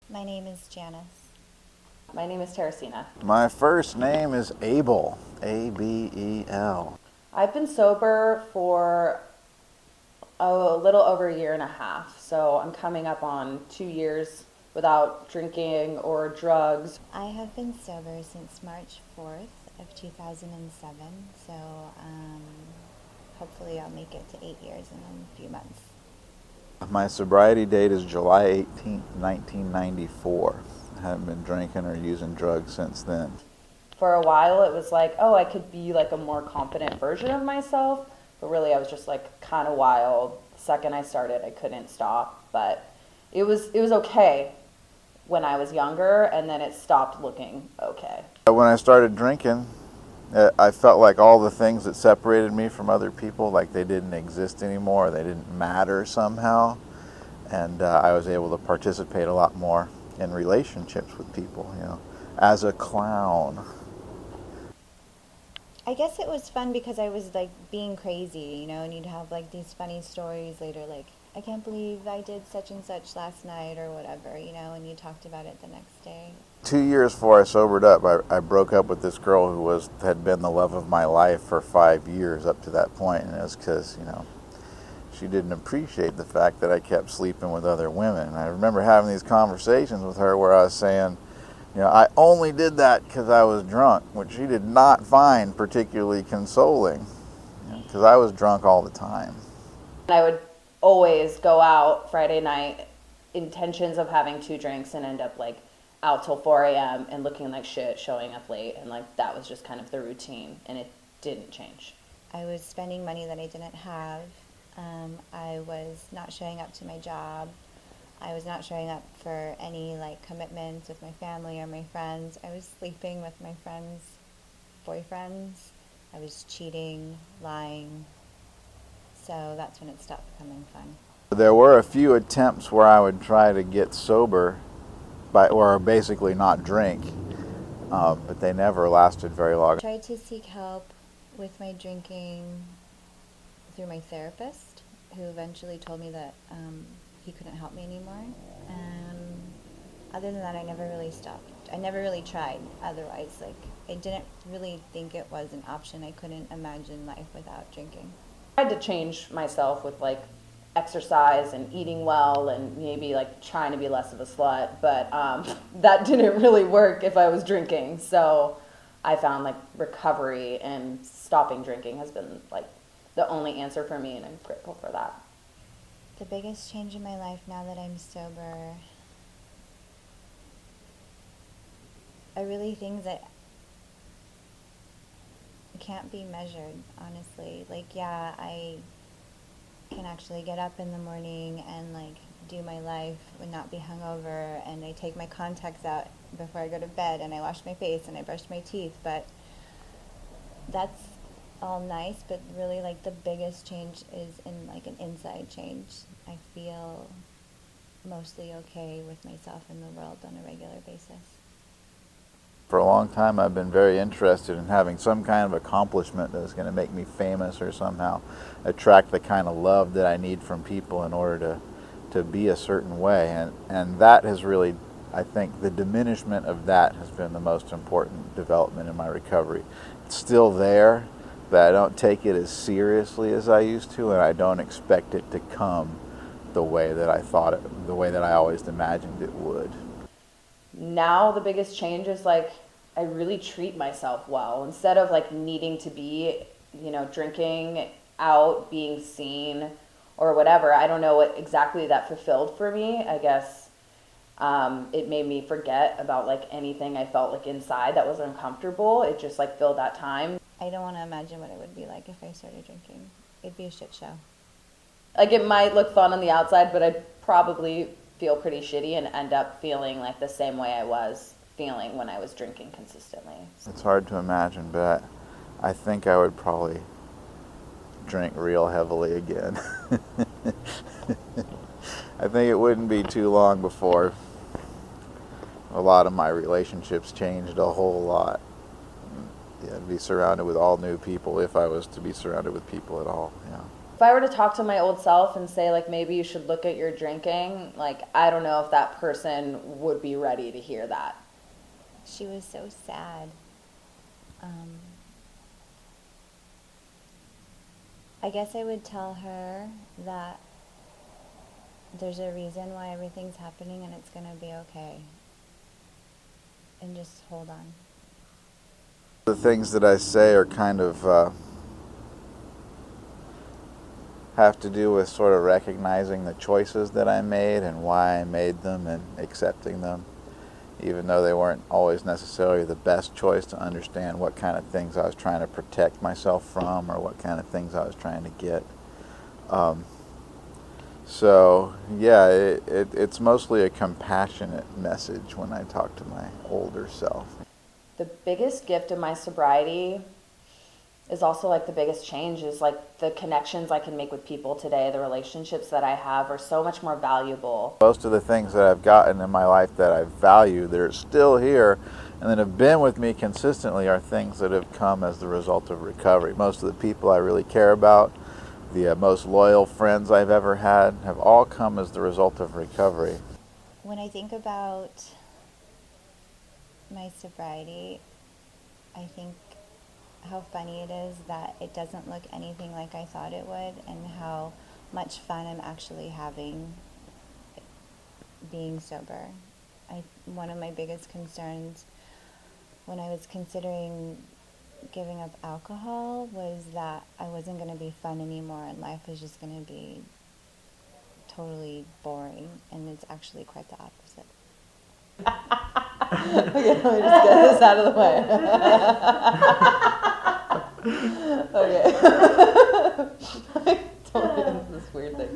My name is Janice. My name is Teresina. My first name is Abel, Abel. I've been sober for a little over a year and a half, so I'm coming up on 2 years without drinking or drugs. I have been sober since March 4th of 2007, so hopefully I'll make it to 8 years in a few months. My sobriety date is July 18th, 1994. I haven't been drinking or using drugs since then. For a while, it was like, oh, I could be like a more confident version of myself, but really I was just like kind of wild. The second I started, I couldn't stop, but it was okay when I was younger, and then it stopped looking okay. When I started drinking, I felt like all the things that separated me from other people, like they didn't exist anymore, they didn't matter somehow, and I was able to participate a lot more in relationships with people, as a clown. I guess it was fun because I was like being crazy, and you'd have like these funny stories later, like, I can't believe I did such and such last night or whatever, and you talked about it the next day. 2 years before I sobered up, I broke up with this girl who had been the love of my life for 5 years up to that point, and it was because, she didn't appreciate the fact that I kept sleeping with other women. And I remember having these conversations with her where I was saying, I only did that because I was drunk, which she did not find particularly consoling, because I was drunk all the time. I would always go out Friday night, intentions of having 2 drinks, and end up like out till 4 a.m. and looking like shit, showing up late, and like that was just kind of the routine, and it didn't change. I was spending money that I didn't have. I was not showing up to my job. I was not showing up for any like commitments with my family or my friends. I was sleeping with my friends' boyfriends. I was cheating, lying. So that's when it stopped becoming fun. There were a few attempts where I would try to get sober, or basically not drink, but they never lasted very long. I tried to seek help with my drinking through my therapist, who eventually told me that he couldn't help me anymore. Other than that, I never really stopped. I never really tried otherwise. Like, I didn't really think it was an option. I couldn't imagine life without drinking. I had to change myself with like exercise and eating well and maybe like trying to be less of a slut, but that didn't really work if I was drinking. So I found like recovery and stopping drinking has been like the only answer for me, and I'm grateful for that. The biggest change in my life now that I'm sober are really things that can't be measured, honestly. Like, yeah, I can actually get up in the morning and like do my life and not be hungover, and I take my contacts out before I go to bed, and I wash my face and I brush my teeth, but that's all nice, but really like the biggest change is in like an inside change. I feel mostly okay with myself and the world on a regular basis. For a long time, I've been very interested in having some kind of accomplishment that is going to make me famous or somehow attract the kind of love that I need from people in order to be a certain way. And that has really, I think, the diminishment of that has been the most important development in my recovery. It's still there, but I don't take it as seriously as I used to, and I don't expect it to come the way that the way that I always imagined it would. Now the biggest change is like I really treat myself well instead of like needing to be, drinking out, being seen or whatever. I don't know what exactly that fulfilled for me. I guess it made me forget about like anything I felt like inside that was uncomfortable. It just like filled that time. I don't want to imagine what it would be like if I started drinking. It'd be a shit show. Like, it might look fun on the outside, but I'd probably feel pretty shitty and end up feeling like the same way I was feeling when I was drinking consistently. It's hard to imagine, but I think I would probably drink real heavily again. I think it wouldn't be too long before a lot of my relationships changed a whole lot. Yeah, I'd be surrounded with all new people if I was to be surrounded with people at all. Yeah. If I were to talk to my old self and say, like, maybe you should look at your drinking, like, I don't know if that person would be ready to hear that. She was so sad. I guess I would tell her that there's a reason why everything's happening and it's going to be okay. And just hold on. The things that I say are kind of have to do with sort of recognizing the choices that I made and why I made them and accepting them, even though they weren't always necessarily the best choice, to understand what kind of things I was trying to protect myself from or what kind of things I was trying to get. So yeah, it's mostly a compassionate message when I talk to my older self. The biggest gift of my sobriety is also like the biggest change is like the connections I can make with people today. The relationships that I have are so much more valuable. Most of the things that I've gotten in my life that I value, that are still here and that have been with me consistently, are things that have come as the result of recovery. Most of the people I really care about, the most loyal friends I've ever had, have all come as the result of recovery. When I think about my sobriety, I think how funny it is that it doesn't look anything like I thought it would, and how much fun I'm actually having being sober. One of my biggest concerns when I was considering giving up alcohol was that I wasn't going to be fun anymore and life was just going to be totally boring, and it's actually quite the opposite. Okay, let me just get this out of the way. Okay. I totally into this weird thing.